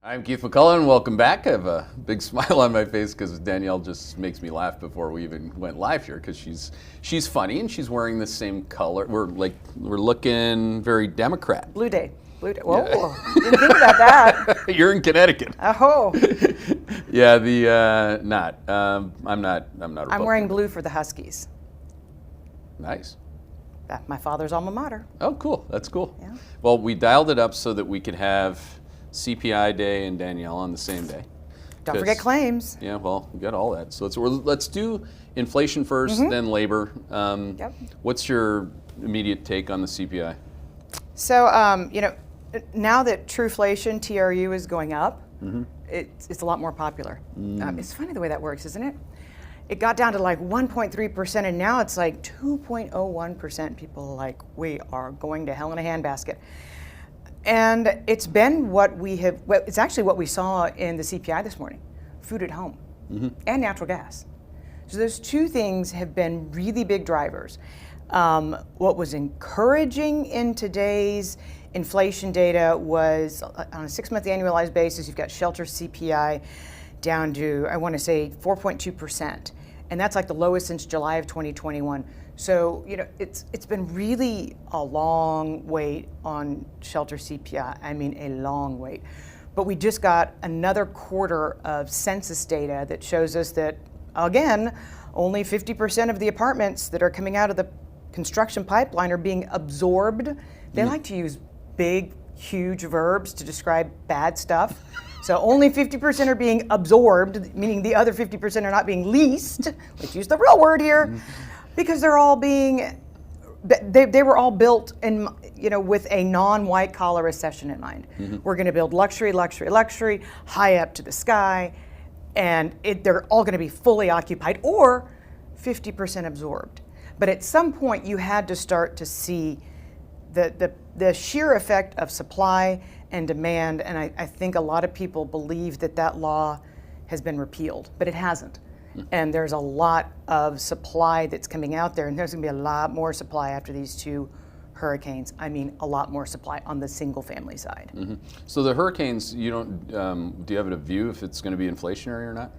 I'm Keith McCullough, and welcome back. I have a big smile on my face because Danielle just makes me laugh before we even went live here because she's funny and she's wearing the same color. We're looking very Democrat. Blue Day. Whoa, yeah. Didn't think about that. You're in Connecticut. Oh. Yeah, I'm not Republican. I'm wearing blue for the Huskies. Nice. That's my father's alma mater. Oh, cool. That's cool. Yeah. Well, we dialed it up so that we could have CPI Day and Danielle on the same day. Don't forget claims. Yeah, well, we got all that. So let's do inflation first, then labor. Yep. What's your immediate take on the CPI? So, now that Truflation, TRU, is going up, it's a lot more popular. It's funny the way that works, isn't it? It got down to like 1.3%, and now it's like 2.01%. People are like, we are going to hell in a handbasket. And it's been it's actually what we saw in the CPI this morning, food at home and natural gas. So those two things have been really big drivers. What was encouraging in today's inflation data was on a 6-month annualized basis, you've got shelter CPI down to, I want to say, 4.2%. And that's like the lowest since July of 2021. So, it's been really a long wait on shelter CPI. I mean, a long wait. But we just got another quarter of census data that shows us that, again, only 50% of the apartments that are coming out of the construction pipeline are being absorbed. They like to use big, huge verbs to describe bad stuff. So only 50% are being absorbed, meaning the other 50% are not being leased. Let's use the real word here. Because they're all they were all built in, with a non-white collar recession in mind. We're going to build luxury, high up to the sky, and they're all going to be fully occupied or 50% absorbed. But at some point, you had to start to see the sheer effect of supply and demand, and I think a lot of people believe that law has been repealed, but it hasn't. And there's a lot of supply that's coming out there, and there's going to be a lot more supply after these two hurricanes. I mean, a lot more supply on the single-family side. So the hurricanes, do you have a view if it's going to be inflationary or not?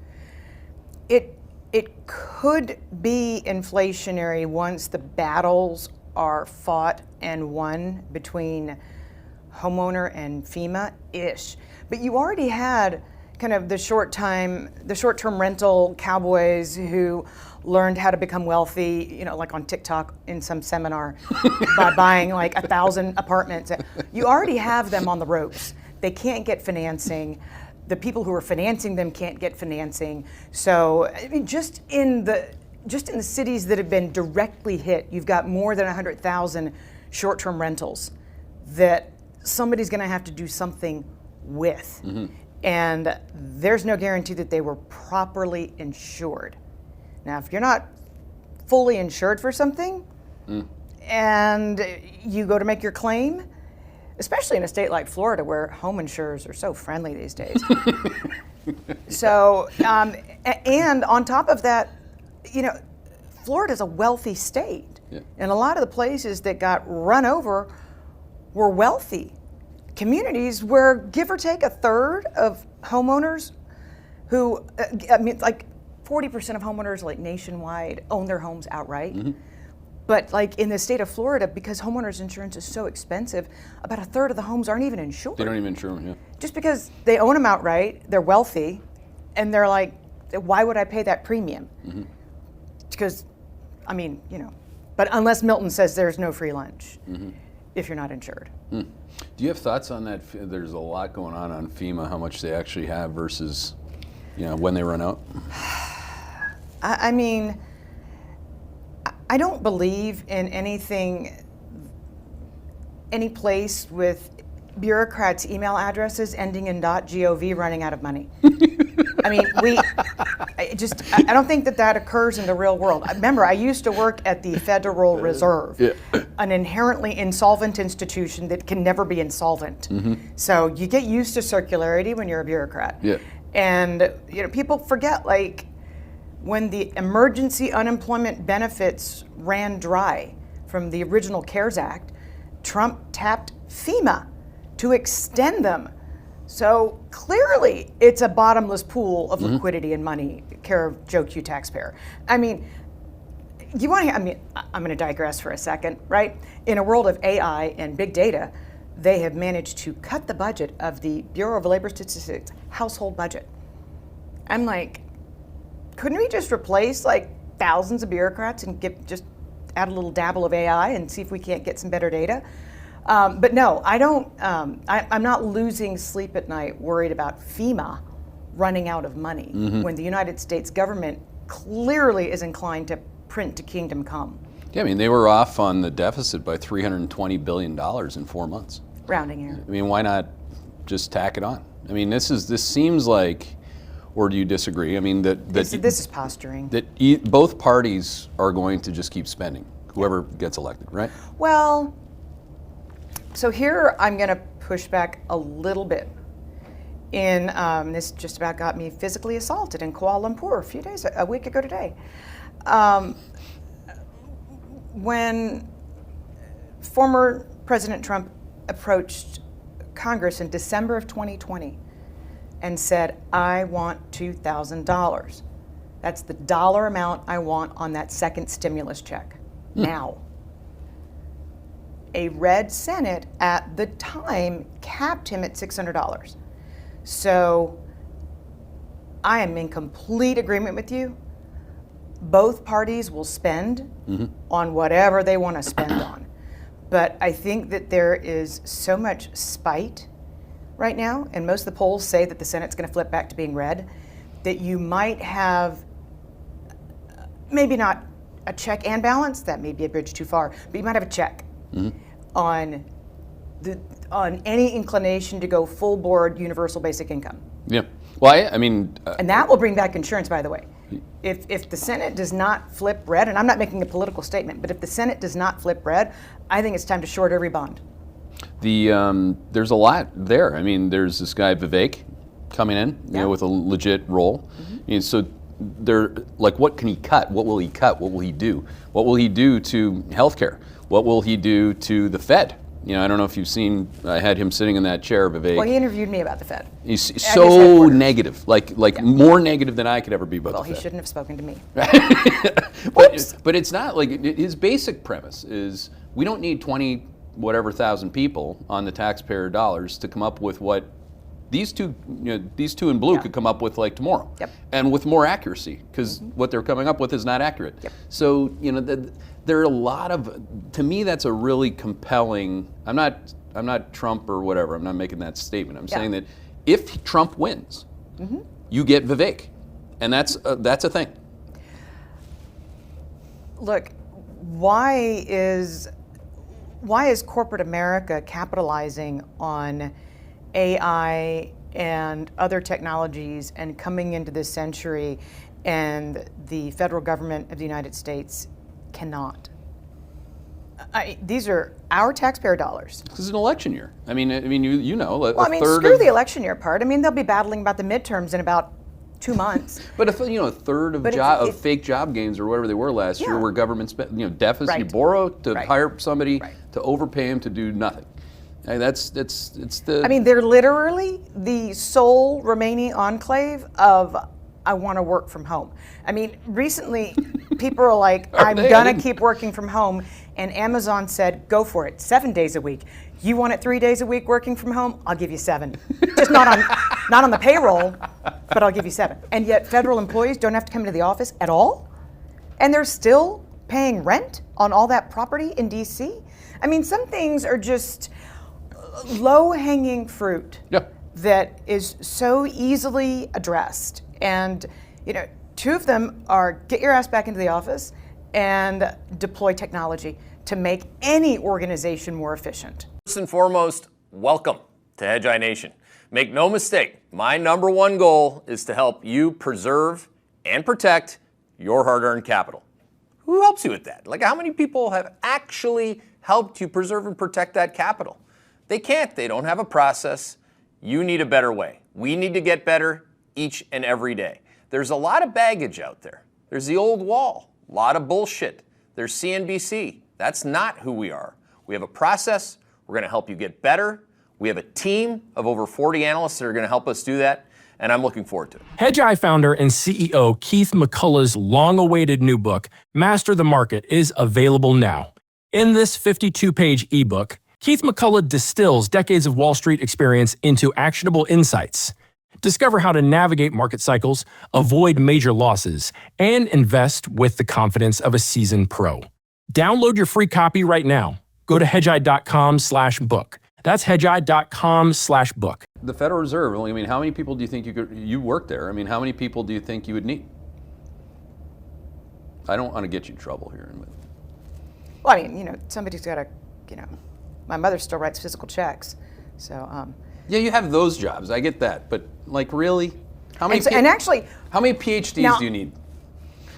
It could be inflationary once the battles are fought and won between homeowner and FEMA-ish. But you already had kind of the short-term rental cowboys who learned how to become wealthy, like on TikTok in some seminar by buying like 1,000 apartments. You already have them on the ropes. They can't get financing. The people who are financing them can't get financing. So, I mean, just in the cities that have been directly hit, you've got more than 100,000 short-term rentals that somebody's going to have to do something with. And there's no guarantee that they were properly insured. Now, if you're not fully insured for something and you go to make your claim, especially in a state like Florida where home insurers are so friendly these days. So, and on top of that, Florida's a wealthy state. Yeah. And a lot of the places that got run over were wealthy communities where, give or take, a third of homeowners who, like 40% of homeowners like nationwide own their homes outright. But like in the state of Florida, because homeowners insurance is so expensive, about a third of the homes aren't even insured. They don't even insure them, yeah. Just because they own them outright, they're wealthy, and they're like, why would I pay that premium? Because, but unless Milton says there's no free lunch if you're not insured. Do you have thoughts on that? There's a lot going on FEMA, how much they actually have versus, when they run out? I mean, I don't believe in any place with bureaucrats' email addresses ending in .gov running out of money. I mean, I don't think that occurs in the real world. Remember, I used to work at the Federal Reserve, an inherently insolvent institution that can never be insolvent. So you get used to circularity when you're a bureaucrat. Yeah. And people forget, like, when the emergency unemployment benefits ran dry from the original CARES Act, Trump tapped FEMA to extend them So clearly, it's a bottomless pool of liquidity and money, care of Joe Q taxpayer. I mean, I'm going to digress for a second, right? In a world of AI and big data, they have managed to cut the budget of the Bureau of Labor Statistics household budget. I'm like, couldn't we just replace like thousands of bureaucrats and just add a little dabble of AI and see if we can't get some better data? But no, I don't. I'm not losing sleep at night worried about FEMA running out of money when the United States government clearly is inclined to print to kingdom come. Yeah, I mean, they were off on the deficit by $320 billion in 4 months. Rounding error. I mean, why not just tack it on? I mean, this seems like, or do you disagree? I mean, this is posturing. That both parties are going to just keep spending, whoever gets elected, right? Well, so here I'm going to push back a little bit. This just about got me physically assaulted in Kuala Lumpur a week ago today. When former President Trump approached Congress in December of 2020 and said, I want $2,000. That's the dollar amount I want on that second stimulus check. Now, a red Senate at the time capped him at $600. So I am in complete agreement with you. Both parties will spend on whatever they want to spend on. But I think that there is so much spite right now, and most of the polls say that the Senate's going to flip back to being red, that you might have maybe not a check and balance, that may be a bridge too far, but you might have a check on any inclination to go full board universal basic income. Yeah. Well, I mean... and that will bring back insurance, by the way. If the Senate does not flip red, and I'm not making a political statement, but if the Senate does not flip red, I think it's time to short every bond. There's a lot there. I mean, there's this guy Vivek coming in, you know, with a legit role. You know, so they're like, what can he cut? What will he cut? What will he do? What will he do to healthcare? What will he do to the Fed? You know, I don't know if you've seen, I had him sitting in that chair, Vivek. Well, he interviewed me about the Fed. He's so negative, like more negative than I could ever be about the Fed. Well, he shouldn't have spoken to me. But it's not like, his basic premise is we don't need 20 whatever thousand people on the taxpayer dollars to come up with what these two in blue could come up with like tomorrow. And with more accuracy, because what they're coming up with is not accurate. So, you know, there are a lot of, to me, that's a really compelling, I'm not Trump or whatever, I'm not making that statement. I'm saying that if Trump wins, you get Vivek. And that's a thing. Look, why is corporate America capitalizing on AI and other technologies and coming into this century, and the federal government of the United States cannot? These are our taxpayer dollars. This is an election year. I mean, you know, screw the election year part. I mean, they'll be battling about the midterms in about 2 months. But if a third of fake job gains or whatever they were last year were government deficit, you borrow to hire somebody to overpay him to do nothing. And it's the. I mean, they're literally the sole remaining enclave of I want to work from home. I mean, recently people are like, I'm gonna keep working from home, and Amazon said, go for it, 7 days a week. You want it 3 days a week working from home? I'll give you 7. Just not on the payroll, but I'll give you 7. And yet federal employees don't have to come into the office at all? And they're still paying rent on all that property in DC? I mean, some things are just low-hanging fruit that is so easily addressed. And, you know, 2 of them are get your ass back into the office and deploy technology to make any organization more efficient. First and foremost, welcome to Hedgeye Nation. Make no mistake, my #1 goal is to help you preserve and protect your hard-earned capital. Who helps you with that? Like, how many people have actually helped you preserve and protect that capital? They can't. They don't have a process. You need a better way. We need to get better each and every day. There's a lot of baggage out there. There's the old wall, a lot of bullshit. There's CNBC. That's not who we are. We have a process. We're going to help you get better. We have a team of over 40 analysts that are going to help us do that, and I'm looking forward to it. Hedgeye founder and CEO Keith McCullough's long-awaited new book, Master the Market, is available now. In this 52-page ebook, Keith McCullough distills decades of Wall Street experience into actionable insights. Discover how to navigate market cycles, avoid major losses, and invest with the confidence of a seasoned pro. Download your free copy right now. Go to hedgeye.com/book. That's hedgeye.com/book. The Federal Reserve, I mean, how many people do you think you work there? I mean, how many people do you think you would need? I don't want to get you in trouble here. Well, I mean, somebody's got to, my mother still writes physical checks. So, yeah, you have those jobs. I get that. But, like, really? How many how many PhDs do you need?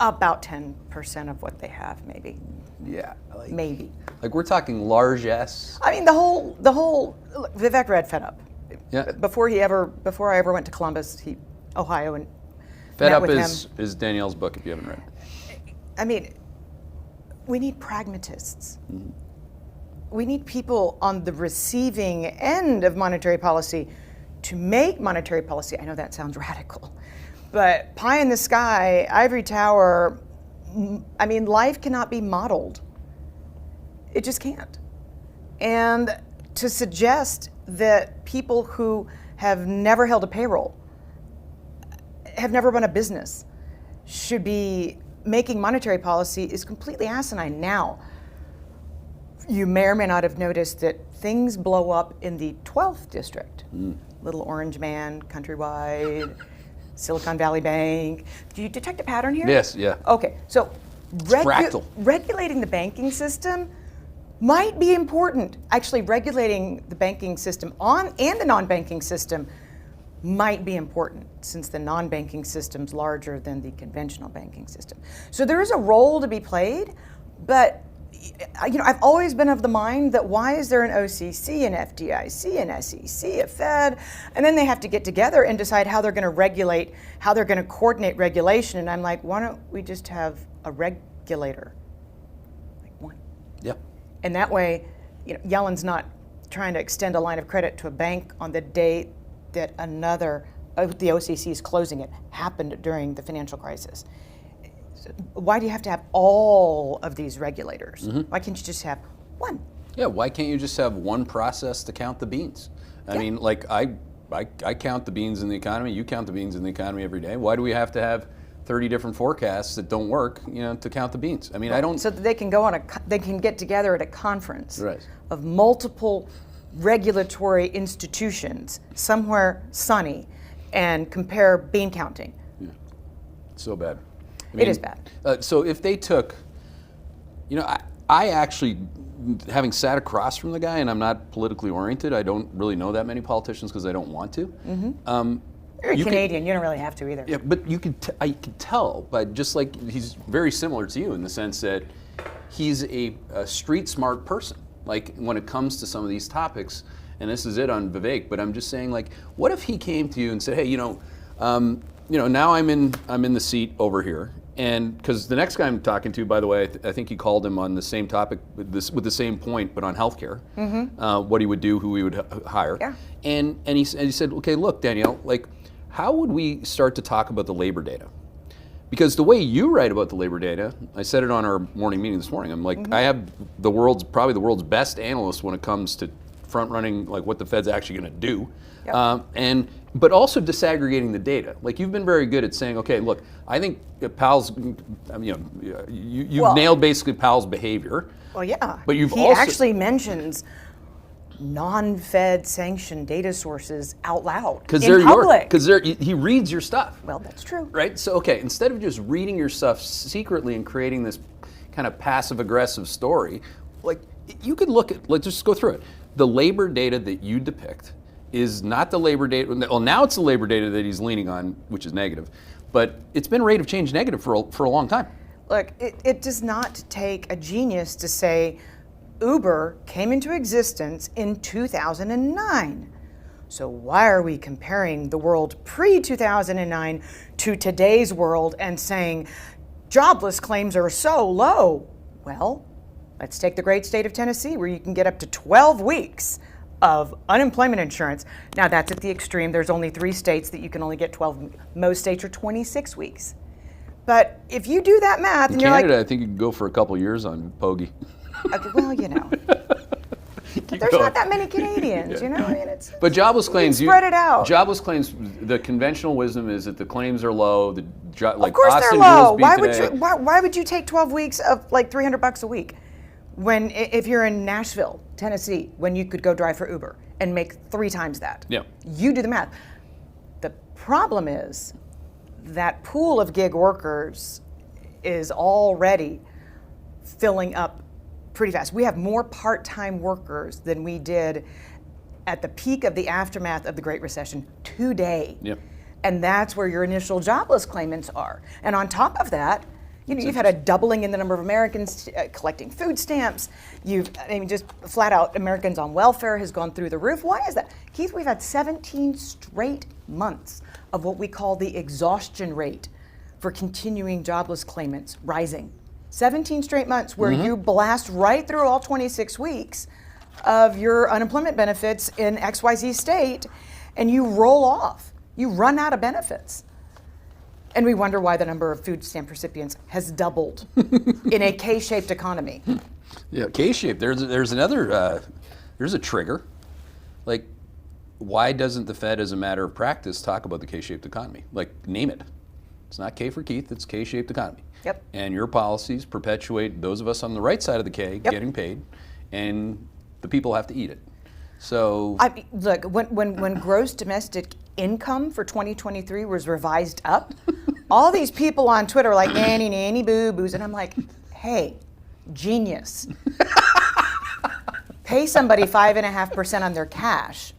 About 10% of what they have, maybe. Yeah. Maybe. Like, we're talking large S. I mean, the whole Vivek read Fed Up. Yeah. Before I ever went to Columbus, Ohio, and Fed met Up with is Danielle's book, if you haven't read it. I mean, we need pragmatists. Mm-hmm. We need people on the receiving end of monetary policy to make monetary policy. I know that sounds radical, but pie in the sky, ivory tower, I mean, life cannot be modeled. It just can't. And to suggest that people who have never held a payroll, have never run a business, should be making monetary policy is completely asinine. Now, you may or may not have noticed that things blow up in the 12th district. Little Orange Man, Countrywide, Silicon Valley Bank. Do you detect a pattern here? Yes, yeah. Okay, so fractal. Regulating the banking system might be important. Actually, regulating the banking system and the non-banking system might be important, since the non-banking system's larger than the conventional banking system. So there is a role to be played, but I've always been of the mind that why is there an OCC, an FDIC, an SEC, a Fed, and then they have to get together and decide how they're going to regulate, how they're going to coordinate regulation. And I'm like, why don't we just have a regulator, like one? Yeah. And that way, Yellen's not trying to extend a line of credit to a bank on the day that the OCC is closing it, happened during the financial crisis. Why do you have to have all of these regulators? Mm-hmm. Why can't you just have one? Yeah, why can't you just have one process to count the beans? I mean, like I count the beans in the economy, you count the beans in the economy every day. Why do we have to have 30 different forecasts that don't work, to count the beans? I mean, I don't. So that they can they can get together at a conference right. of multiple regulatory institutions somewhere sunny and compare bean counting. Yeah. It's so bad. I mean, it is bad. So if they took, I actually, having sat across from the guy, and I'm not politically oriented, I don't really know that many politicians because I don't want to. Mm-hmm. You're a Canadian, you don't really have to either. Yeah, but I could tell, but just like he's very similar to you in the sense that he's a street smart person. Like when it comes to some of these topics, and this is it on Vivek, but I'm just saying, like, what if he came to you and said, hey, now I'm in the seat over here. And because the next guy I'm talking to, by the way, I think he called him on the same topic with the same point, but on healthcare, what he would do, who he would hire. Yeah. And he said, okay, look, Danielle, like, how would we start to talk about the labor data? Because the way you write about the labor data, I said it on our morning meeting this morning. I'm like, I have probably the world's best analyst when it comes to front running, like what the Fed's actually going to do. Yep. But also disaggregating the data. Like you've been very good at saying, okay, look, I think Powell's, you've nailed basically Powell's behavior. Well, yeah. But he actually mentions non-Fed sanctioned data sources out loud in public. Because he reads your stuff. Well, that's true. Right? So, okay, instead of just reading your stuff secretly and creating this kind of passive-aggressive story, like you could look at, let's just go through it. The labor data that you depict is not the labor data. Well, now it's the labor data that he's leaning on, which is negative. But it's been rate of change negative for a long time. Look, it does not take a genius to say Uber came into existence in 2009. So why are we comparing the world pre-2009 to today's world and saying jobless claims are so low? Well, let's take the great state of Tennessee, where you can get up to 12 weeks of unemployment insurance. Now that's at the extreme. There's only 3 states that you can only get 12. Most states are 26 weeks. But if you do that math, and you're Canada, like, I think you can go for a couple years on Pogie. okay, well, you know, but there's not that many Canadians, you know. I mean, it's. But jobless claims, spread it out. Jobless claims. The conventional wisdom is that the claims are low. Of course Austin they're low. Goolsby Why today. why would you take 12 weeks of like $300 a week, when if you're in Nashville, Tennessee, when you could go drive for Uber and make 3 times that? Yeah. You do the math. The problem is that pool of gig workers is already filling up pretty fast. We have more part-time workers than we did at the peak of the aftermath of the Great Recession today. Yep. And that's where your initial jobless claimants are. And on top of that, you've had a doubling in the number of Americans collecting food stamps. Just flat out, Americans on welfare has gone through the roof. Why is that? Keith, we've had 17 straight months of what we call the exhaustion rate for continuing jobless claimants rising. 17 straight months where you blast right through all 26 weeks of your unemployment benefits in XYZ state, and you roll off. You run out of benefits. And we wonder why the number of food stamp recipients has doubled in a K-shaped economy. Yeah, K-shaped. There's another. There's a trigger. Like, why doesn't the Fed, as a matter of practice, talk about the K-shaped economy? Like, name it. It's not K for Keith. It's K-shaped economy. Yep. And your policies perpetuate those of us on the right side of the K getting paid, and the people have to eat it. So look, when gross domestic income for 2023 was revised up, all these people on Twitter are like, nanny, boo-boos, and I'm like, hey, genius. Pay somebody 5.5% on their cash,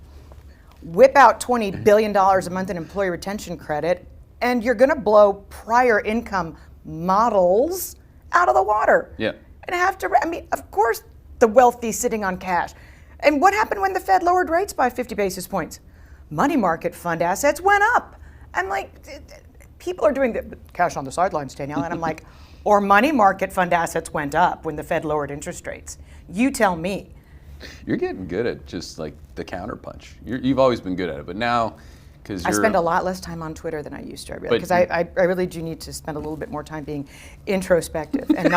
whip out $20 billion a month in employee retention credit, and you're gonna blow prior income models out of the water. Yeah. And of course the wealthy sitting on cash. And what happened when the Fed lowered rates by 50 basis points? Money market fund assets went up. I'm like, people are doing the cash on the sidelines, Danielle, and I'm like, or money market fund assets went up when the Fed lowered interest rates. You tell me. you're getting good at just like the counterpunch. You've always been good at it, but now, because I spend a lot less time on Twitter than I used to, because I really do need to spend a little bit more time being introspective and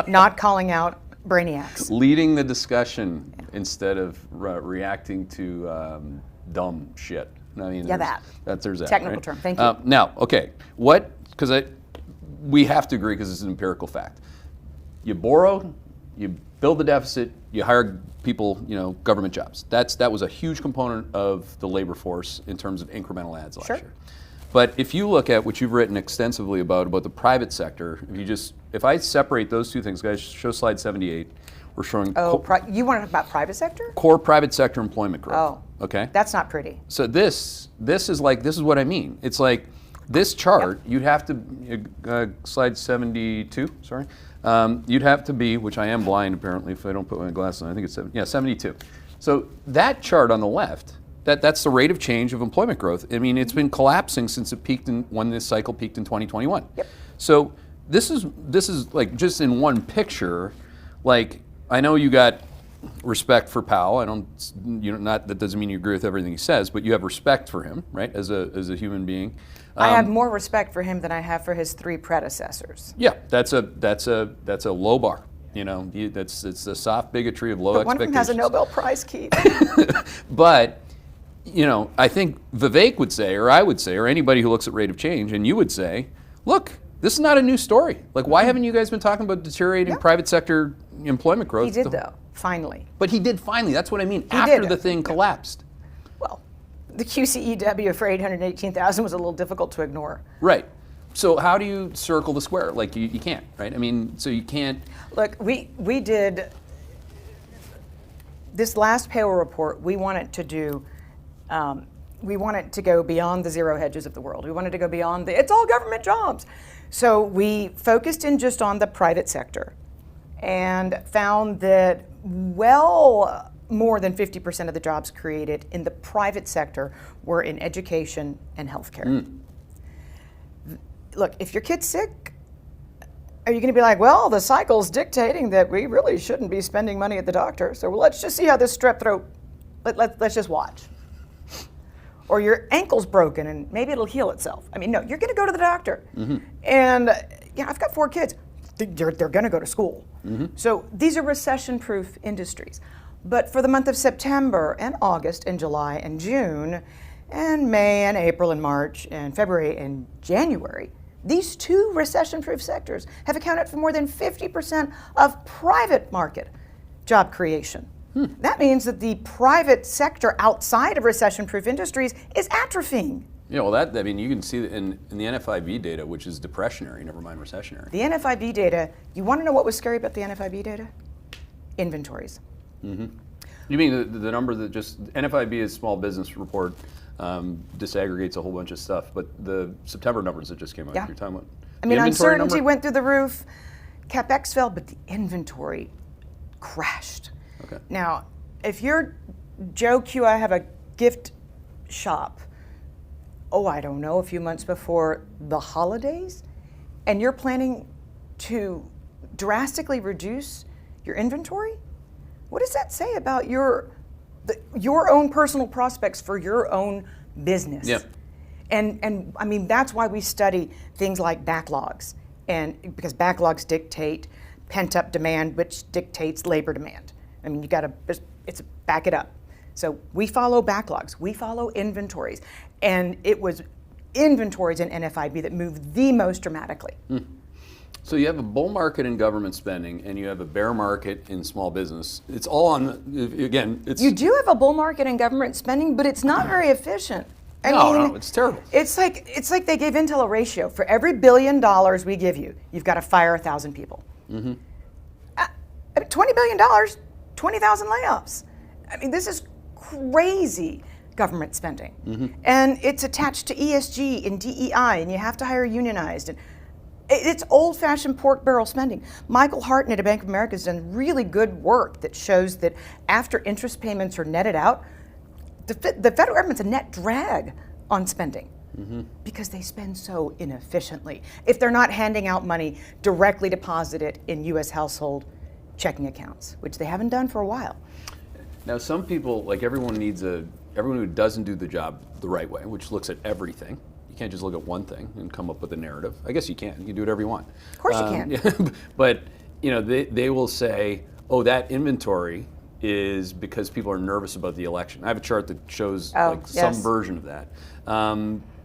not calling out brainiacs. leading the discussion instead of reacting to dumb shit. I mean, there's that technical right? term. Thank you. Now, okay, we have to agree because it's an empirical fact. You borrow, you build the deficit, you hire people, government jobs. That was a huge component of the labor force in terms of incremental adds last year. But if you look at what you've written extensively about the private sector, if I separate those two things, guys, show slide 78. We're showing. You want to talk about private sector? Core private sector employment growth. Oh, okay. That's not pretty. So this is what I mean. It's like this chart. You'd have to slide 72. Sorry. You'd have to be, which I am blind apparently if I don't put my glasses on. I think it's 72. So that chart on the left. That's the rate of change of employment growth. I mean, it's been collapsing since it peaked when this cycle peaked in 2021. Yep. So this is like just in one picture. Like, I know you got respect for Powell. Not that doesn't mean you agree with everything he says, but you have respect for him, right? As a human being. I have more respect for him than I have for his 3 predecessors. Yeah, that's a low bar. It's the soft bigotry of low But one expectations. of them has a Nobel Prize, Keith. But I think Vivek would say, or I would say, or anybody who looks at rate of change, and you would say, look, this is not a new story. Like, why haven't you guys been talking about deteriorating private sector employment growth? He did, though, finally. But he did finally. That's what I mean. He After did. the thing collapsed. Well, the QCEW for 818,000 was a little difficult to ignore. Right. So how do you circle the square? Like, you can't, right? I mean, so you can't. Look, we did this last payroll report. We wanted to do. We wanted to go beyond the zero hedges of the world. We wanted to go beyond it's all government jobs. So we focused in just on the private sector and found that more than 50% of the jobs created in the private sector were in education and healthcare. Look, if your kid's sick, are you going to be like, well, the cycle's dictating that we really shouldn't be spending money at the doctor, so let's just see how this strep throat let's just watch. Or your ankle's broken and maybe it'll heal itself. I mean, no, you're going to go to the doctor. And I've got 4 kids. They're going to go to school. So these are recession-proof industries. But for the month of September and August and July and June and May and April and March and February and January, these 2 recession-proof sectors have accounted for more than 50% of private market job creation. That means that the private sector outside of recession-proof industries is atrophying. Yeah, well, I mean, you can see that in the NFIB data, which is depressionary, never mind recessionary. The NFIB data, you want to know what was scary about the NFIB data? Inventories. You mean the number that just, NFIB is small business report, disaggregates a whole bunch of stuff, but the September numbers that just came out, you're talking about? I mean, uncertainty went through the roof, CapEx fell, but the inventory crashed. Okay. Now, if you're Joe Q, I have a gift shop, I don't know, a few months before the holidays, and you're planning to drastically reduce your inventory, what does that say about your own personal prospects for your own business? Yeah. And I mean, that's why we study things like backlogs, and because backlogs dictate pent-up demand, which dictates labor demand. I mean, it's back it up. So we follow backlogs, we follow inventories, and it was inventories in NFIB that moved the most dramatically. So you have a bull market in government spending, and you have a bear market in small business. It's all on, again, it's... You do have a bull market in government spending, but it's not very efficient. No, it's terrible. It's like they gave Intel a ratio. For every $1 billion we give you, you've got to fire 1,000 people. $20 billion, 20,000 layoffs. I mean, this is crazy government spending. And it's attached to ESG and DEI, and you have to hire unionized. And it's old-fashioned pork barrel spending. Michael Hartnett at Bank of America has done really good work that shows that after interest payments are netted out, the federal government's a net drag on spending because they spend so inefficiently. If they're not handing out money directly deposited in U.S. household checking accounts, which they haven't done for a while. Now, some people, like everyone who doesn't do the job the right way, which looks at everything. You can't just look at one thing and come up with a narrative. I guess you can. You can do whatever you want. Of course you can. But they will say, that inventory is because people are nervous about the election. I have a chart that shows some version of that.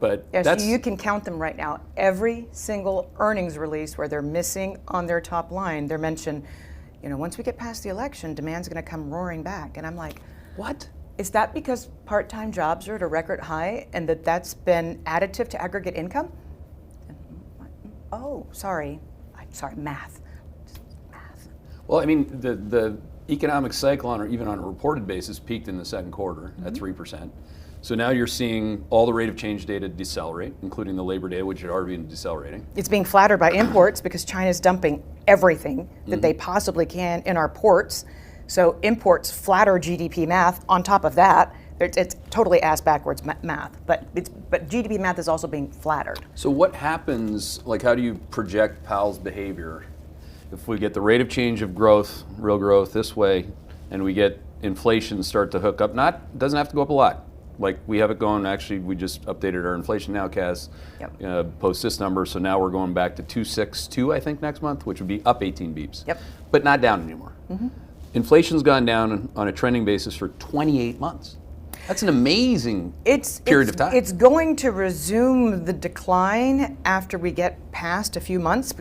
But yes, you can count them right now. Every single earnings release where they're missing on their top line, they're mentioned, once we get past the election, demand's going to come roaring back. And I'm like, what? Is that because part-time jobs are at a record high and that's been additive to aggregate income? Oh, sorry, math. Well, I mean, the economic cycle, even on a reported basis, peaked in the second quarter at 3%. So now you're seeing all the rate of change data decelerate, including the labor data, which had already been decelerating. It's being flattered by imports because China's dumping everything that they possibly can in our ports. So imports flatter GDP math. On top of that, it's totally ass backwards math. But GDP math is also being flattered. So what happens? Like, how do you project Powell's behavior if we get the rate of change of growth, real growth, this way, and we get inflation start to hook up? Doesn't have to go up a lot. Like we have it going. Actually, we just updated our inflation nowcast post this number. So now we're going back to 2.62, I think, next month, which would be up 18 beeps. Yep. But not down anymore. Inflation's gone down on a trending basis for 28 months. That's an amazing period of time. It's going to resume the decline after we get past a few months.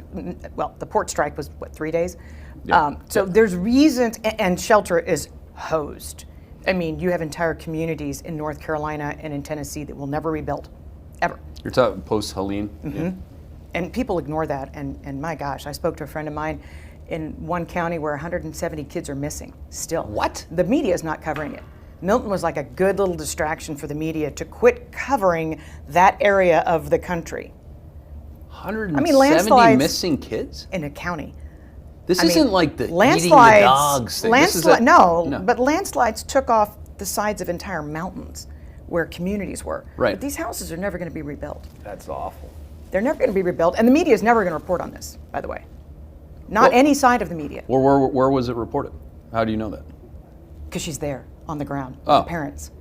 Well, the port strike was, 3 days? Yeah. So there's reasons, and shelter is hosed. I mean, you have entire communities in North Carolina and in Tennessee that will never rebuild, ever. You're talking post-Helene? Yeah. And people ignore that, and my gosh, I spoke to a friend of mine in one county where 170 kids are missing still. What? The media is not covering it. Milton was like a good little distraction for the media to quit covering that area of the country. 170 missing kids? In a county. This isn't like the eating the dogs thing. But landslides took off the sides of entire mountains where communities were. Right. But these houses are never going to be rebuilt. That's awful. They're never going to be rebuilt, and the media is never going to report on this, by the way. Not any side of the media. Where was it reported? How do you know that? Because she's there. on the ground. Oh. The parents.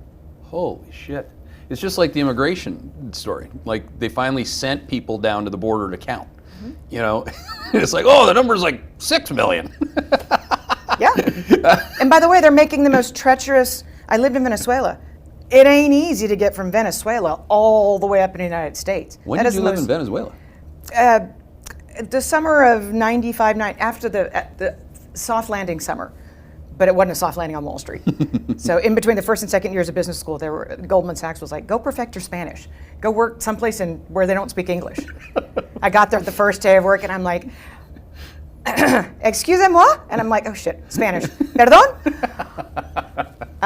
Holy shit. It's just like the immigration story. Like they finally sent people down to the border to count. You know, it's like, oh, the number's like 6 million. Yeah. And by the way, they're making the most treacherous. I lived in Venezuela. It ain't easy to get from Venezuela all the way up in the United States. When did you live in Venezuela? The summer of '95, after the soft landing summer. But it wasn't a soft landing on Wall Street. So in between the first and second years of business school, Goldman Sachs was like, go perfect your Spanish. Go work someplace where they don't speak English. I got there the first day of work and I'm like, excusez-moi? And I'm like, oh shit, Spanish. Perdón?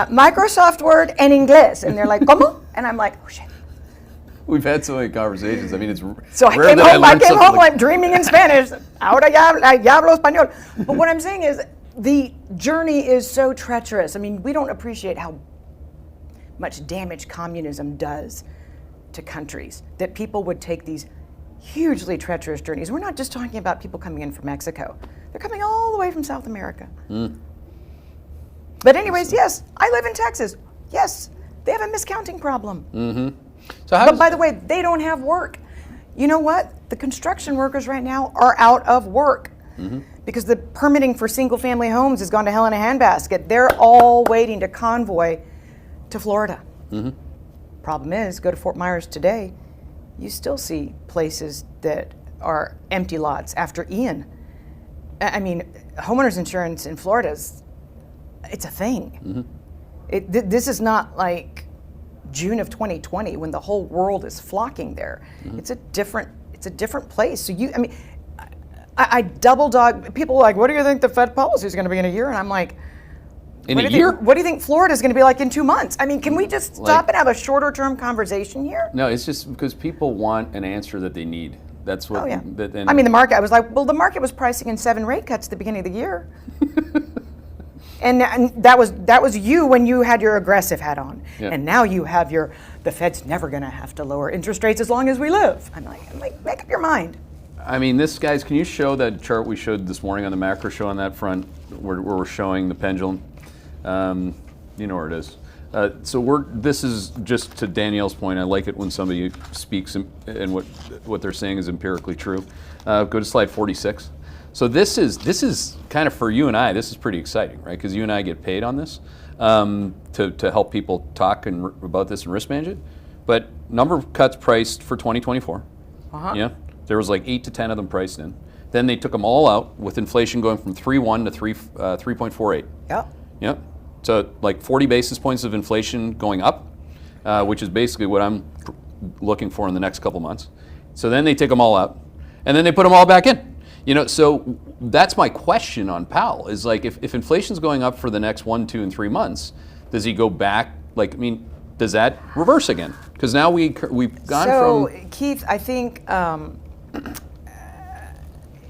Microsoft Word and Inglés. And they're like, ¿cómo? And I'm like, oh shit. We've had so many conversations. I mean, it's So I rare came that home, I learned came something home like like dreaming in Spanish. Ahora ya hablo español. But what I'm saying is, the journey is so treacherous. I mean, we don't appreciate how much damage communism does to countries, that people would take these hugely treacherous journeys. We're not just talking about people coming in from Mexico. They're coming all the way from South America. But anyways, yes, I live in Texas. Yes, they have a miscounting problem. So how But by the way, they don't have work. You know what? The construction workers right now are out of work. Because the permitting for single-family homes has gone to hell in a handbasket. They're all waiting to convoy to Florida. Problem is, go to Fort Myers today, you still see places that are empty lots after Ian. I mean, homeowners insurance in Florida it's a thing. This is not like June of 2020 when the whole world is flocking there. It's a different place. So I double dog. People are like, what do you think the Fed policy is going to be in a year? And I'm like, in a year? What do you think Florida is going to be like in 2 months? I mean, can we just stop and have a shorter term conversation here? No, it's just because people want an answer that they need. That's what. Oh yeah. And I mean, the market. I was like, well, the market was pricing in 7 rate cuts at the beginning of the year. And that was you when you had your aggressive hat on, and now you have the Fed's never going to have to lower interest rates as long as we live. I'm like, make up your mind. I mean, guys, can you show that chart we showed this morning on the macro show on that front, where we're showing the pendulum? You know where it is. This is just to Danielle's point. I like it when somebody speaks and what they're saying is empirically true. Go to slide 46. So this is kind of for you and I. This is pretty exciting, right? Because you and I get paid on this to help people talk about this and risk manage it. But number of cuts priced for 2024. Yeah, there was like 8 to 10 of them priced in. Then they took them all out with inflation going from 3.1 to 3.48. Yeah. Yep. So like 40 basis points of inflation going up, which is basically what I'm looking for in the next couple months. So then they take them all out, and then they put them all back in. You know, so that's my question on Powell is like, if inflation's going up for the next 1, 2, and 3 months, does he go back? Like, I mean, does that reverse again? Because now we've gone from. So, Keith, I think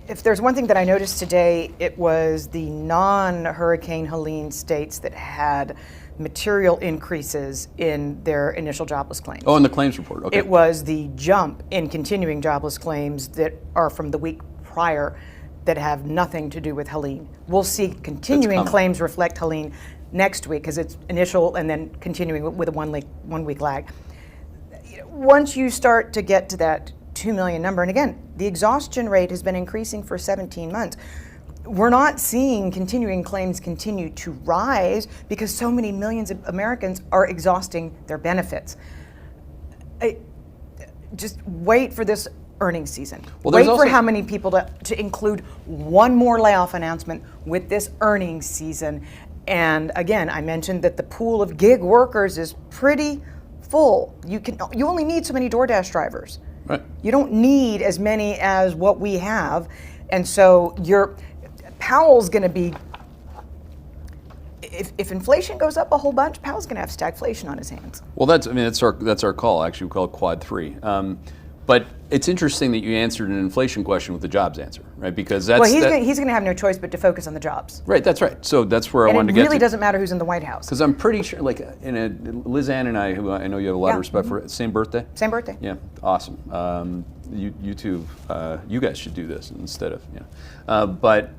if there's one thing that I noticed today, it was the non-Hurricane Helene states that had material increases in their initial jobless claims. Oh, in the claims report. Okay. It was the jump in continuing jobless claims that are from the week prior that have nothing to do with Helene. We'll see continuing claims reflect Helene next week because it's initial and then continuing with a one week lag. Once you start to get to that 2 million number, and again, the exhaustion rate has been increasing for 17 months. We're not seeing continuing claims continue to rise because so many millions of Americans are exhausting their benefits. Just wait for this earnings season. Well, wait for how many people to include one more layoff announcement with this earnings season. And again, I mentioned that the pool of gig workers is pretty full. You only need so many DoorDash drivers. Right. You don't need as many as what we have. And so Powell's going to be, if inflation goes up a whole bunch, Powell's going to have stagflation on his hands. Well, that's our call. Actually, we call it Quad 3. But it's interesting that you answered an inflation question with the jobs answer, right? Because he's going to have no choice but to focus on the jobs. Right, that's right. So that's where I wanted to get to. And it really doesn't matter who's in the White House. Because I'm pretty sure, like, Liz Ann and I, who I know you have a lot of respect for, same birthday? Same birthday. Yeah, awesome. You two, you guys should do this instead of, but,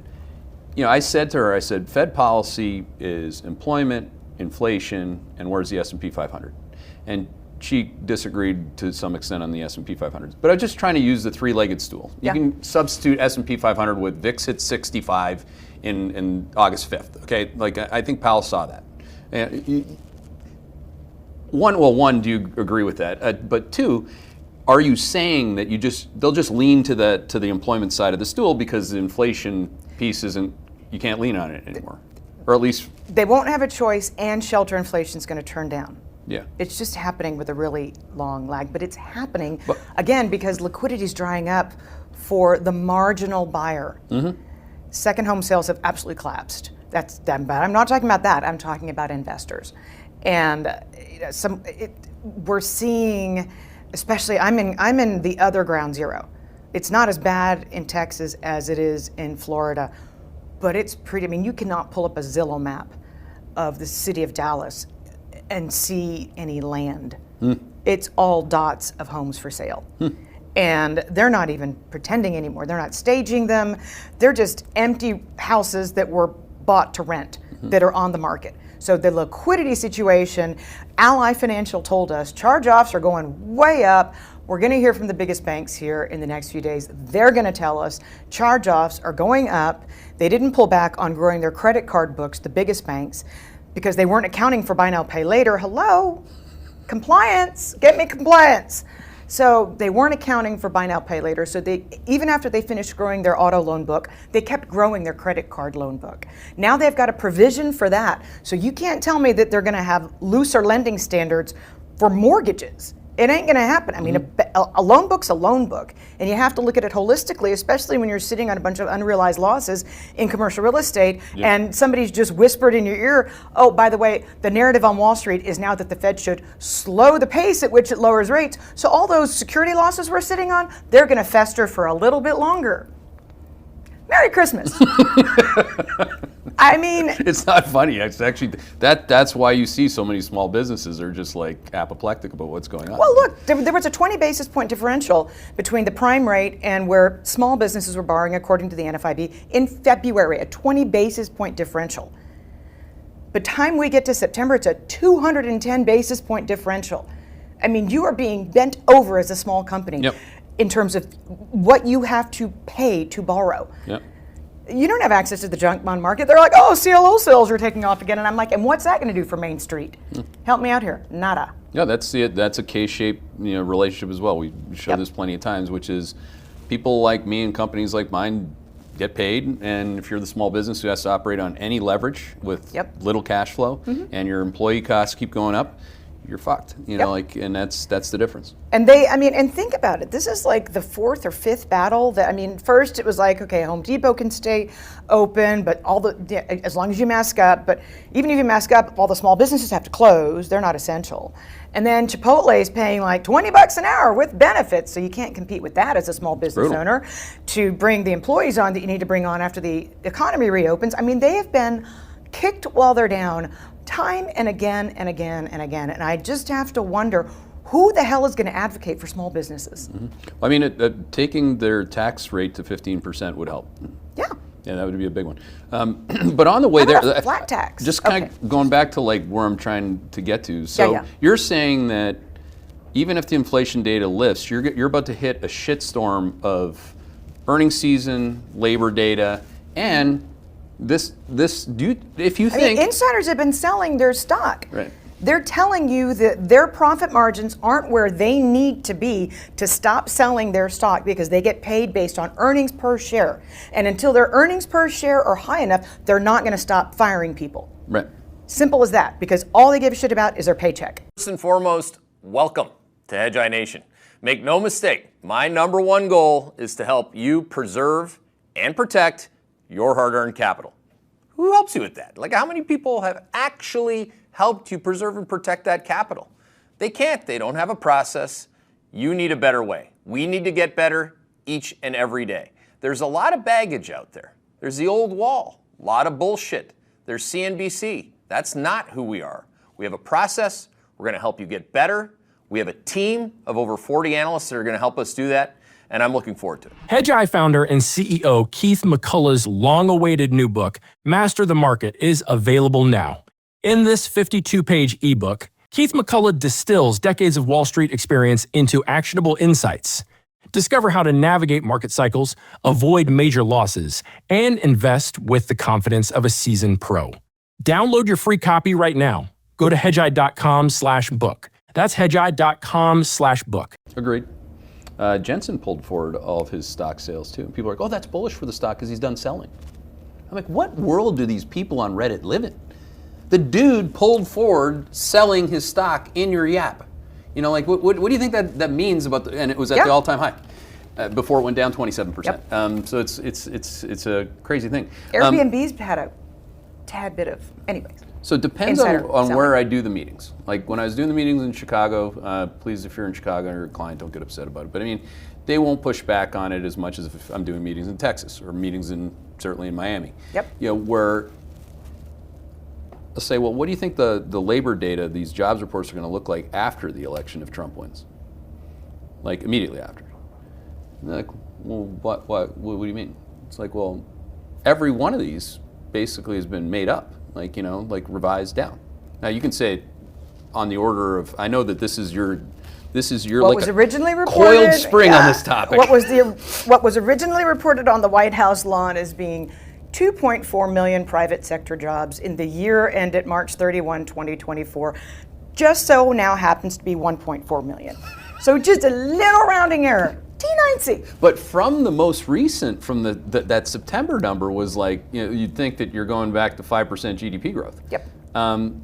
I said to her, Fed policy is employment, inflation, and where's the S&P 500? And she disagreed to some extent on the S&P 500. But I'm just trying to use the three-legged stool. You can substitute S&P 500 with VIX hit 65 in August 5th. Okay, like I think Powell saw that. One, do you agree with that? But two, are you saying that they'll just lean to the employment side of the stool because the inflation piece you can't lean on it anymore, or at least they won't have a choice, and shelter inflation is going to turn down. Yeah, it's just happening with a really long lag, but it's happening again because liquidity is drying up for the marginal buyer. Second home sales have absolutely collapsed. But I'm not talking about that. I'm talking about investors, and we're seeing, especially I'm in the other ground zero. It's not as bad in Texas as it is in Florida, but it's pretty. I mean, you cannot pull up a Zillow map of the city of Dallas and see any land. It's all dots of homes for sale. And they're not even pretending anymore. They're not staging them. They're just empty houses that were bought to rent that are on the market. So the liquidity situation, Ally Financial told us, charge-offs are going way up. We're going to hear from the biggest banks here in the next few days. They're going to tell us charge-offs are going up. They didn't pull back on growing their credit card books, the biggest banks, because they weren't accounting for buy now, pay later. Hello? Compliance. Get me compliance. So they weren't accounting for buy now, pay later. So even after they finished growing their auto loan book, they kept growing their credit card loan book. Now they've got a provision for that. So you can't tell me that they're going to have looser lending standards for mortgages. It ain't going to happen. I mean, a loan book's a loan book, and you have to look at it holistically, especially when you're sitting on a bunch of unrealized losses in commercial real estate, and somebody's just whispered in your ear, oh, by the way, the narrative on Wall Street is now that the Fed should slow the pace at which it lowers rates. So all those security losses we're sitting on, they're going to fester for a little bit longer. Merry Christmas. I mean, it's not funny. It's actually that's why you see so many small businesses are just like apoplectic about what's going on. Well, look, there was a 20 basis point differential between the prime rate and where small businesses were borrowing, according to the NFIB, in February, a 20 basis point differential. By the time we get to September, it's a 210 basis point differential. I mean, you are being bent over as a small company in terms of what you have to pay to borrow. You don't have access to the junk bond market. They're like, oh, CLO sales are taking off again. And I'm like, and what's that going to do for Main Street? Help me out here. Nada. Yeah, that's a K-shaped relationship as well. We show this plenty of times, which is people like me and companies like mine get paid. And if you're the small business who has to operate on any leverage with little cash flow and your employee costs keep going up, you're fucked. And that's the difference. And and think about it. This is like the fourth or fifth battle first it was like, okay, Home Depot can stay open, but as long as you mask up, but even if you mask up, all the small businesses have to close. They're not essential. And then Chipotle is paying like $20 an hour with benefits, so you can't compete with that as a small business owner to bring the employees on that you need to bring on after the economy reopens. I mean, they have been kicked while they're down time and again and again and again. And I just have to wonder who the hell is going to advocate for small businesses? I mean, taking their tax rate to 15% would help. Yeah, that would be a big one. But on the way there, flat tax. Just kind of going back to like where I'm trying to get to. So you're saying that even if the inflation data lifts, you're about to hit a shitstorm of earnings season, labor data, and if you think insiders have been selling their stock. Right. They're telling you that their profit margins aren't where they need to be to stop selling their stock because they get paid based on earnings per share. And until their earnings per share are high enough, they're not going to stop firing people. Right. Simple as that, because all they give a shit about is their paycheck. First and foremost, welcome to Hedgeye Nation. Make no mistake, my number one goal is to help you preserve and protect your hard-earned capital. Who helps you with that? Like, how many people have actually helped you preserve and protect that capital? They can't. They don't have a process. You need a better way. We need to get better each and every day. There's a lot of baggage out there. There's the old wall, a lot of bullshit. There's CNBC. That's not who we are. We have a process. We're going to help you get better. We have a team of over 40 analysts that are going to help us do that. And I'm looking forward to it. Hedgeye founder and CEO Keith McCullough's long-awaited new book, Master the Market, is available now. In this 52-page ebook, Keith McCullough distills decades of Wall Street experience into actionable insights. Discover how to navigate market cycles, avoid major losses, and invest with the confidence of a seasoned pro. Download your free copy right now. Go to hedgeye.com/book. That's hedgeye.com/book. Agreed. Jensen pulled forward all of his stock sales too. People are like, oh, that's bullish for the stock because he's done selling. I'm like, what world do these people on Reddit live in? The dude pulled forward selling his stock in your yap. You know, like, what do you think that means about and it was at the all-time high before it went down 27%. Yep. So it's a crazy thing. Airbnb's had a tad bit of, anyways. So it depends on where I do the meetings. Like when I was doing the meetings in Chicago, please, if you're in Chicago and you're a client, don't get upset about it. But I mean, they won't push back on it as much as if I'm doing meetings in Texas or meetings certainly in Miami. Yep. You know, where I'll say, well, what do you think the labor data, these jobs reports are going to look like after the election if Trump wins? Like immediately after. And they're like, well, what do you mean? It's like, well, every one of these basically has been made up, like, you know, like revised down. Now you can say on the order of, I know that this is your what like was a originally reported, coiled spring on this topic. What was originally reported on the White House lawn as being 2.4 million private sector jobs in the year ended March 31, 2024, just so now happens to be 1.4 million. So just a little rounding error, T9C. But from the most recent, from that September number was like, you know, you'd think that you're going back to 5% GDP growth. Yep.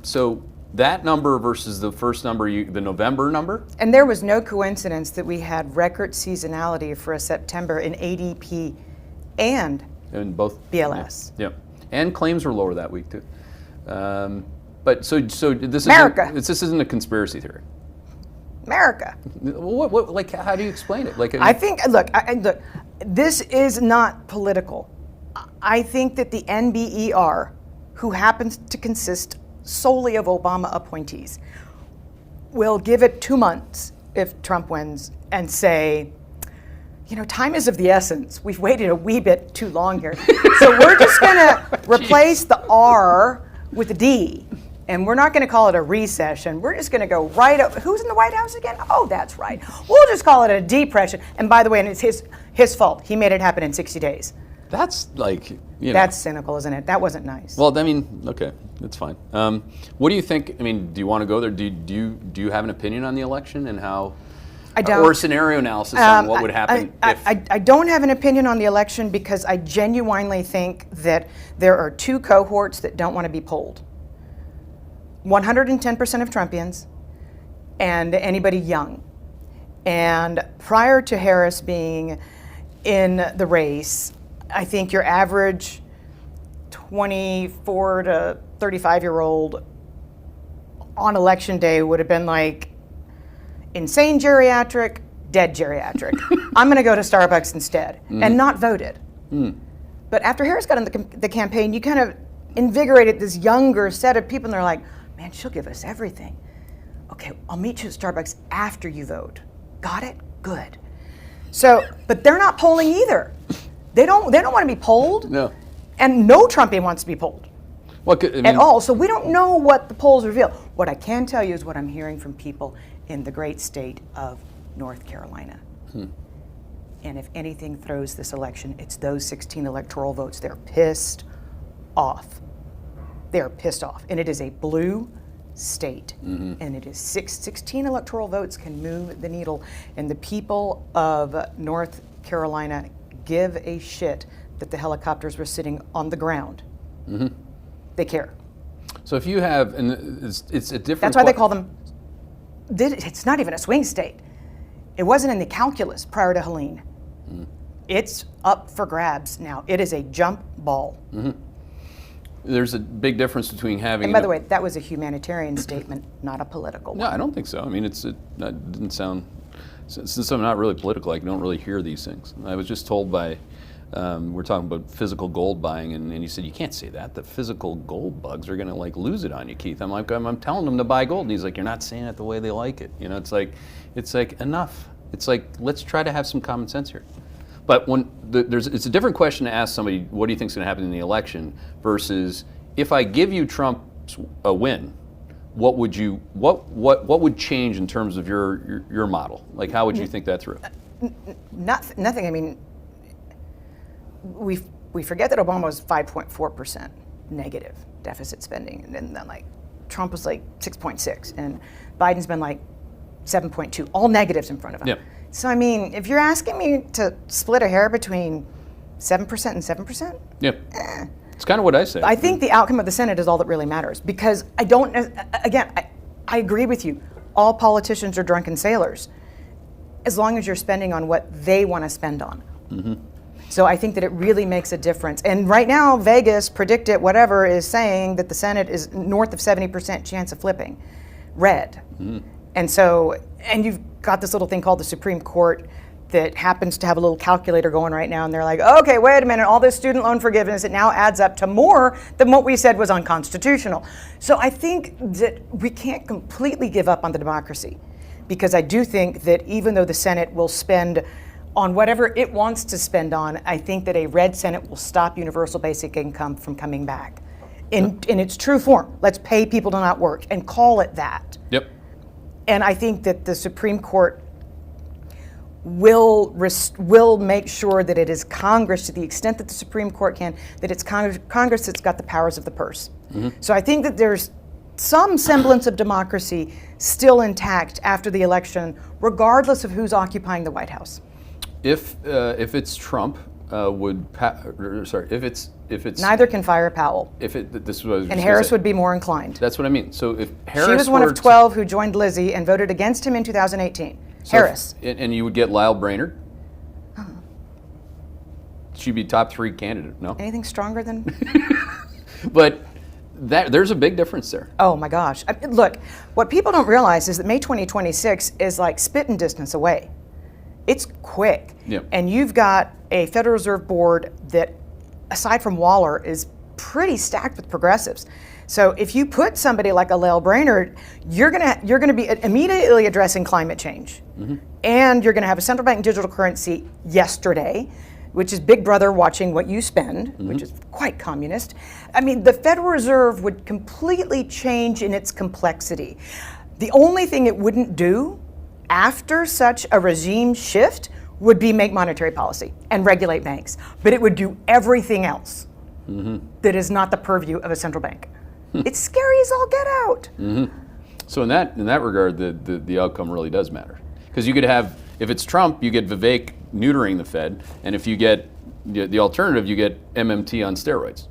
So that number versus the first number, the November number? And there was no coincidence that we had record seasonality for a September in ADP and both BLS. Yeah. And claims were lower that week too. But so this isn't a conspiracy theory. America. What like how do you explain it? Like I think look, this is not political. I think that the NBER, who happens to consist solely of Obama appointees, will give it 2 months if Trump wins and say, you know, time is of the essence. We've waited a wee bit too long here. So we're just going to replace the R with a D. And we're not going to call it a recession. We're just going to go right up. Who's in the White House again? Oh, that's right. We'll just call it a depression. And by the way, and it's his fault. He made it happen in 60 days. That's like, you know. That's cynical, isn't it? That wasn't nice. Well, I mean, okay, that's fine. What do you think? I mean, do you want to go there? Do you have an opinion on the election and how? I don't. Or scenario analysis on what would happen if? I don't have an opinion on the election because I genuinely think that there are two cohorts that don't want to be polled. 110% of Trumpians and anybody young. And prior to Harris being in the race, I think your average 24 to 35-year-old on election day would have been like, insane geriatric, dead geriatric. I'm going to go to Starbucks instead, and not voted. But after Harris got in the campaign, you kind of invigorated this younger set of people, and they're like, man, she'll give us everything. Okay, I'll meet you at Starbucks after you vote. Got it? Good. So, but they're not polling either. They don't want to be polled. No. And no Trumpian wants to be polled. At all. So we don't know what the polls reveal. What I can tell you is what I'm hearing from people in the great state of North Carolina. And if anything throws this election, it's those 16 electoral votes. They're pissed off. They're pissed off. And it is a blue state. And it is 16 electoral votes can move the needle. And the people of North Carolina give a shit that the helicopters were sitting on the ground. They care. So if you have, and it's a different. That's why they call them. It's not even a swing state. It wasn't in the calculus prior to Helene. It's up for grabs now. It is a jump ball. There's a big difference between having. And by the way, that was a humanitarian statement, not a political one. No, I don't think so. I mean, it didn't sound. Since I'm not really political, I don't really hear these things. I was just told by. We're talking about physical gold buying, and he said, you can't say that. The physical gold bugs are going to like lose it on you, Keith. I'm like, I'm telling them to buy gold, and he's like, you're not saying it the way they like it. You know, it's like enough. It's like, let's try to have some common sense here. But when it's a different question to ask somebody, what do you think is going to happen in the election, versus if I give you Trump a win, what would change in terms of your model? Like, how would you think that through? Nothing. I mean, we forget that Obama was 5.4% negative deficit spending, and then like Trump was like 6.6, and Biden's been like 7.2, all negatives in front of him. Yep. So I mean, if you're asking me to split a hair between 7% and 7%, it's kind of what I say. I think the outcome of the Senate is all that really matters, because I agree with you. All politicians are drunken sailors, as long as you're spending on what they want to spend on. Mm-hmm. So I think that it really makes a difference. And right now, Vegas, Predict It, whatever, is saying that the Senate is north of 70% chance of flipping red. Mm-hmm. And you've got this little thing called the Supreme Court that happens to have a little calculator going right now, and they're like, okay, wait a minute, all this student loan forgiveness, it now adds up to more than what we said was unconstitutional. So I think that we can't completely give up on the democracy, because I do think that even though the Senate will spend on whatever it wants to spend on, I think that a red Senate will stop universal basic income from coming back in its true form. Let's pay people to not work and call it that. Yep. And I think that the Supreme Court will make sure that it is Congress, to the extent that the Supreme Court can, that it's Congress that's got the powers of the purse. Mm-hmm. So I think that there's some semblance of democracy still intact after the election, regardless of who's occupying the White House. If it's Trump, if it's neither can fire Powell. This was and Harris would be more inclined. That's what I mean. So if Harris, she was one of 12 who joined Lizzie and voted against him in 2018. Harris. And you would get Lyle Brainerd. She'd be top 3 candidate. No. Anything stronger than? But there's a big difference there. Oh my gosh! Look, what people don't realize is that May 2026 is like spitting distance away. It's quick. Yep. And you've got a Federal Reserve Board that, aside from Waller, is pretty stacked with progressives. So if you put somebody like a Lyle Brainerd, you're gonna be immediately addressing climate change, mm-hmm. and you're gonna have a central bank digital currency yesterday, which is Big Brother watching what you spend, mm-hmm. which is quite communist. I mean, the Federal Reserve would completely change in its complexity. The only thing it wouldn't do after such a regime shift would be make monetary policy and regulate banks, but it would do everything else mm-hmm. that is not the purview of a central bank. It's scary as all get out. Mm-hmm. So in that regard, the outcome really does matter, because you could have, if it's Trump, you get Vivek neutering the Fed, and if you get the alternative, you get MMT on steroids,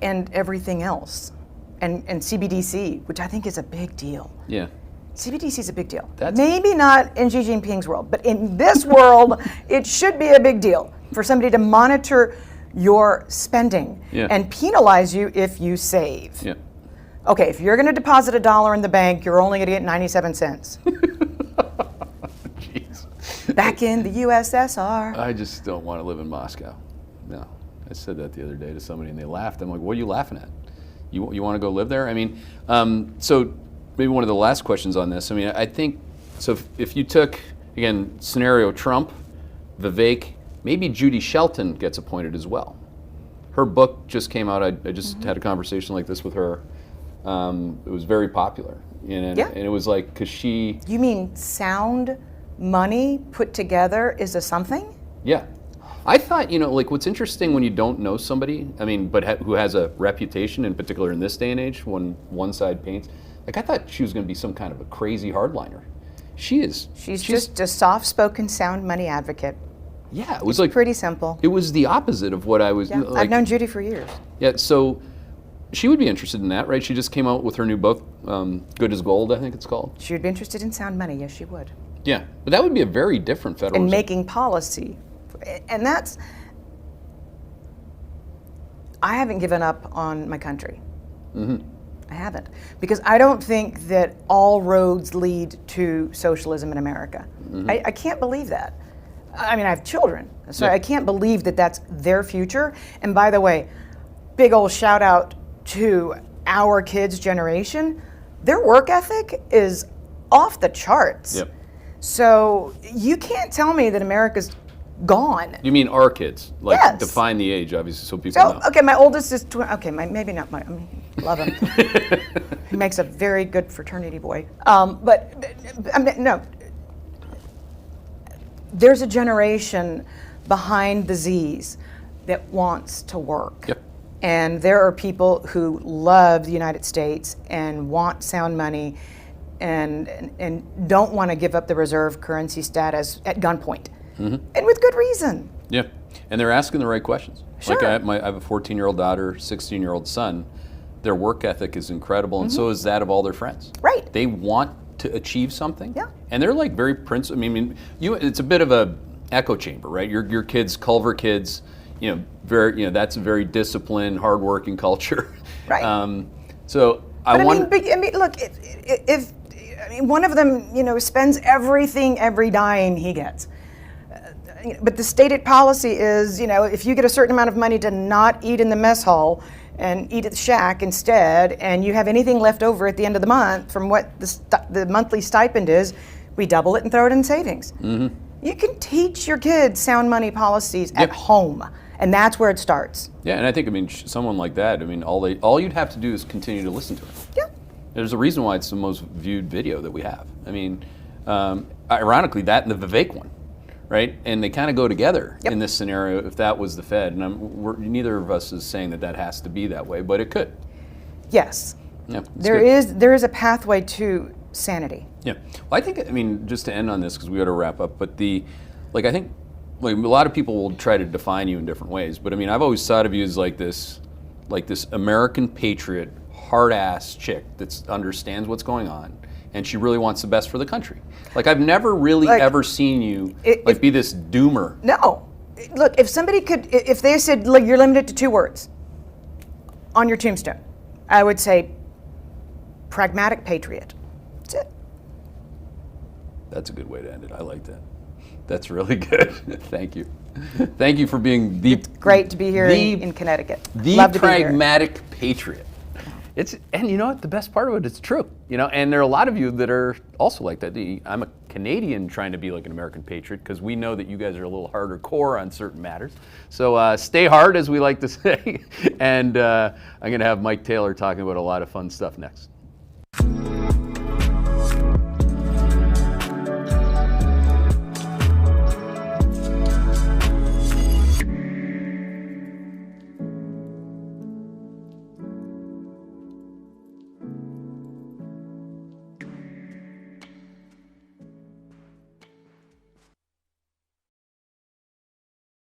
and everything else, and CBDC, which I think is a big deal. Yeah. CBDC is a big deal. Maybe not in Xi Jinping's world, but in this world, it should be a big deal for somebody to monitor your spending and penalize you if you save. Yeah. Okay, if you're going to deposit $1 in the bank, you're only going to get 97 cents. Jeez. Back in the USSR. I just don't want to live in Moscow. No. I said that the other day to somebody and they laughed. I'm like, what are you laughing at? You want to go live there? I mean, so maybe one of the last questions on this. I mean, I think, so if you took, again, scenario Trump, Vivek, maybe Judy Shelton gets appointed as well. Her book just came out. I just mm-hmm. had a conversation like this with her. It was very popular. And it was like, because she... You mean sound money put together is a something? Yeah. I thought, like what's interesting when you don't know somebody, I mean, but who has a reputation, in particular in this day and age, when one side paints, like I thought she was going to be some kind of a crazy hardliner. She is. She's just a soft-spoken sound money advocate. Yeah, it was like pretty simple. It was the opposite of what I was. Yeah, like, I've known Judy for years. Yeah, so she would be interested in that, right? She just came out with her new book, Good as Gold, I think it's called. She would be interested in sound money, yes, she would. Yeah, but that would be a very different federal. And making policy, and that's. I haven't given up on my country. Mm-hmm. I haven't, because I don't think that all roads lead to socialism in America. Mm-hmm. I can't believe that. I mean, I have children, so I can't believe that that's their future. And by the way, big old shout out to our kids' generation. Their work ethic is off the charts. Yep. So you can't tell me that America's gone. You mean our kids? Like, Yes. define the age, obviously, so people So, know. okay, my oldest is, maybe not my, I mean, love him. He makes a very good fraternity boy. But, I mean, no. There's a generation behind the Z's that wants to work. Yep. And there are people who love the United States and want sound money and don't want to give up the reserve currency status at gunpoint. And with good reason. Yeah, and they're asking the right questions. Sure. Like I have a 14-year-old daughter, 16-year-old son. Their work ethic is incredible, and so is that of all their friends. Right. They want to achieve something. Yeah. And they're like very I mean, it's a bit of a echo chamber, right? Your kids, Culver kids, that's a very disciplined, hardworking culture. Right. So But I want. I mean, look, if one of them, spends every dime he gets. But the stated policy is, if you get a certain amount of money to not eat in the mess hall and eat at the shack instead, and you have anything left over at the end of the month from what the monthly stipend is, we double it and throw it in savings. You can teach your kids sound money policies at home, and that's where it starts. Yeah, and I think, someone like that, all you'd have to do is continue to listen to him. Yeah. There's a reason why it's the most viewed video that we have. Ironically, that and the Vivek one, right? And they kind of go together in this scenario if that was the Fed. And neither of us is saying that has to be that way, but it could. Yes. Yeah, There is a pathway to sanity. Yeah. Well, I think, just to end on this, because we got to wrap up, but I think a lot of people will try to define you in different ways, but I've always thought of you as like this American patriot, hard-ass chick that understands what's going on, and she really wants the best for the country. Like, I've never really ever seen you be this doomer. No. Look, if they said, look, you're limited to 2 words on your tombstone, I would say pragmatic patriot. That's it. That's a good way to end it. I like that. That's really good. Thank you. Thank you for being the... It's great to be here in Connecticut. The Love to be here. pragmatic patriot. And you know what? The best part of it, it's true. And there are a lot of you that are also like that. I'm a Canadian trying to be like an American patriot because we know that you guys are a little harder core on certain matters. So stay hard, as we like to say. And I'm going to have Mike Taylor talking about a lot of fun stuff next.